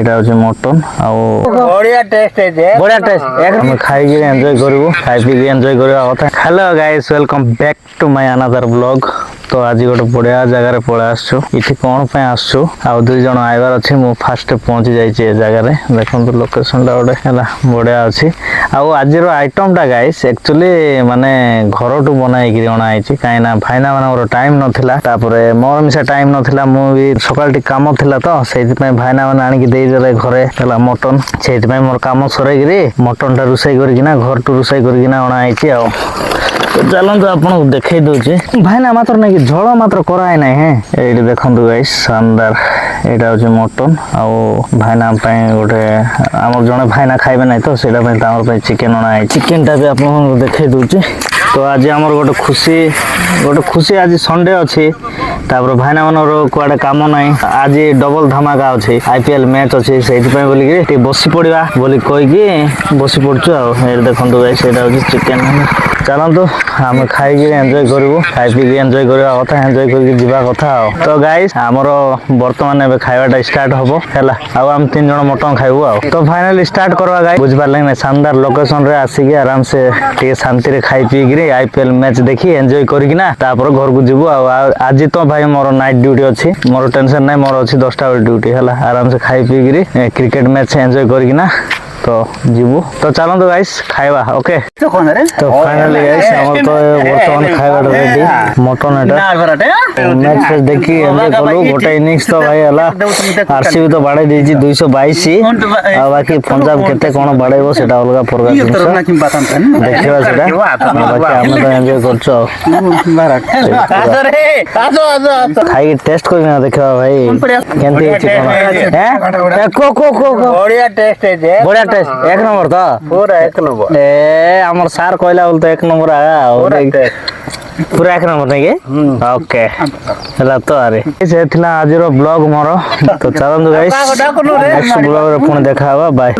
এটা হচ্ছে মটন ଆଉ ବଢିଆ ଟେଷ୍ଟ ଆମେ ଖାଇକି ଏନ୍ଜୟ କରିବୁ ଖାଇ ପିଇକି ଏନ୍ଜୟ କରିବା କଥା। Hello guys welcome back to my another blog. ତ ଆଜି ଗୋଟେ ବଢିଆ ଜାଗାରେ ପଳେଇ ଆସିଛୁ। ଏଠି କଣ ପାଇଁ ଆସିଛୁ ଆଉ 2 ଜଣ ଆଇବାର ଅଛି। ମୁଁ ଫାଷ୍ଟ ପହଞ୍ଚି ଯାଇଛି ଏ ଜାଗାରେ। ଦେଖନ୍ତୁ ଲୋକେସନଟା ଗୋଟେ ହେଲା ବଢିଆ ଅଛି। ଆଉ ଆଜିର ଆଇଟମଟା ଗାଇସ୍ ଆକ୍ଚୁଆଲି ମାନେ ଘରଠୁ ବନାଇକି ଅଣା ହେଇଛି। କାହିଁକି ନା ଭାଇନା ମାନଙ୍କର ଟାଇମ ନଥିଲା, ତାପରେ ମୋର ମିଶା ଟାଇମ ନଥିଲା। ମୁଁ ବି ସକାଳ ଟିକେ କାମ ଥିଲା ତ ସେଇଥିପାଇଁ ଭାଇନା ମାନେ ଆଣିକି ଦେଇଦେଲେ ଘରେ ହେଲା ମଟନ। ସେଇଥିପାଇଁ ମୋର କାମ ସରେଇକିରି ମଟନ ଟା ରୋଷେଇ କରିକିନା ଘରଠୁ ରୋଷେଇ କରିକିନା ଅଣା ହେଇଛି ଆଉ। ଚାଲନ୍ତୁ ଆପଣଙ୍କୁ ଦେଖେଇ ଦଉଛି। ଭାଇନା ମାତ୍ର ନାଇଁ କି ଝୋଳ ମାତ୍ର କରାଏ ନାହିଁ। ହେଁ ଏଇଠି ଦେଖନ୍ତୁ ଗାଇସ୍ ଶାନଦାର। ଏଇଟା ହଉଛି ମଟନ ଆଉ ଭାଇନା ପାଇଁ ଗୋଟେ ଆମର ଜଣେ ଭାଇନା ଖାଇବେ ନାହିଁ ତ ସେଇଟା ପାଇଁ ତାଙ୍କର ପାଇଁ ଚିକେନ ଅଣା ହେଇଛି। ଚିକେନ ଟା ବି ଆପଣଙ୍କୁ ଦେଖେଇ ଦଉଛି। ତ ଆଜି ଆମର ଗୋଟେ ଖୁସି ଆଜି ସଣ୍ଡେ ଅଛି। ତାପରେ ଭାଇନା ମାନଙ୍କର କୁଆଡେ କାମ ନାହିଁ। ଆଜି ଡବଲ ଧମାକା ଅଛି, IPL ମ୍ୟାଚ୍ ଅଛି। ସେଇଥିପାଇଁ ବୋଲିକି ଟିକେ ବସି ପଡିବା ବୋଲି କହିକି ବସି ପଡୁଛୁ ଆଉ। ଏଇଠି ଦେଖନ୍ତୁ ଗାଇସ୍ ସେଇଟା ହଉଛି ଚିକେନ। ଚାଲନ୍ତୁ ଆମେ ଖାଇକି ଏନ୍ଜୟ କରିବୁ, ଖାଇ ପିଇକି ଏନ୍ଜୟ କରିବା କଥା, ଏନ୍ଜୟ କରିକି ଯିବା କଥା ଆଉ। ତ ଗାଇସ୍ ଆମର ବର୍ତ୍ତମାନ ଏବେ ଖାଇବାଟା ଷ୍ଟାର୍ଟ ହବ ହେଲା। ଆଉ ଆମେ 3 ଜଣ ମଟନ ଖାଇବୁ ଆଉ। ତ ଫାଇନାଲି ଷ୍ଟାର୍ଟ କରିବା ଗାଇସ୍, ବୁଝିପାରିଲେ ନା? ଶାନଦାର ଲୋକେସନ ରେ ଆସିକି ଆରାମସେ ଟିକେ ଶାନ୍ତିରେ ଖାଇ ପିଇକିରି IPL ମ୍ୟାଚ୍ ଦେଖି ଏନ୍ଜୟ କରିକିନା ତାପରେ ଘରକୁ ଯିବୁ ଆଉ। ଆଜି ତ ଭାଇ ମୋର ନାଇଟ୍ ଡ୍ୟୁଟି ଅଛି, ମୋର ଟେନସନ ନାହିଁ। ମୋର ଅଛି 10ଟା ବେଳେ ଡ୍ୟୁଟି ହେଲା। ଆରାମସେ ଖାଇ ପିଇକିରି କ୍ରିକେଟ ମ୍ୟାଚ୍ ଏନ୍ଜୟ କରିକିନା ତ ଯିବୁ। ତ ଚାଲନ୍ତୁ ଗାଇସ୍ ଖାଇବା। ଓକେ ତ ଫାଇନାଲି ଗାଇସ୍ ଆମର ତ ବର୍ତ୍ତମାନ ଖାଇବାଟା ରେଡି। ମଟନ ଏଟା ମ୍ୟାଚ୍ ଫ୍ୟାଚ୍ ଦେଖି ଏନ୍ଜୟ କଲୁ। ଗୋଟେ ଇନିଂସ ତ ଭାଇ ହେଲା RCB ତ ବାଡେଇ ଦେଇଛି 222। ଆଉ ବାକି ପଞ୍ଜାବ କେତେ କଣ ବାଡେଇବ ସେଟା ଅଲଗା ପ୍ରକାର ଜିନିଷ, ଦେଖିବା ସେଟା। ବାକି ଆମେ ତ ଏନ୍ଜୟ କରୁଛୁ ଆଉ। ଖାଇକି ଟେଷ୍ଟ କରିକିନା ଦେଖିବା ଭାଇ କେମିତି ହେଇଛି କଣ। ବଢିଆ ଟେଷ୍ଟ, 1 ନମ୍ବର ତ ପୁରା 1 ନମ୍ବର। ଆମର ସାର୍ କହିଲା ବୋଲି ତ 1 ନମ୍ବର ଆଉ ପୁରା 1 ନମ୍ବର ନାଇଁ କି? ଓକେ ହେଲା ତ ଆରେ ସେ ଥିଲା ଆଜିର ବ୍ଲଗ ମୋର। ତ ଚାଲନ୍ତୁ ଗାଇସ୍ ନେକ୍ସଟ ବ୍ଲଗରେ ପୁଣି ଦେଖା ହବା। ବାଏ।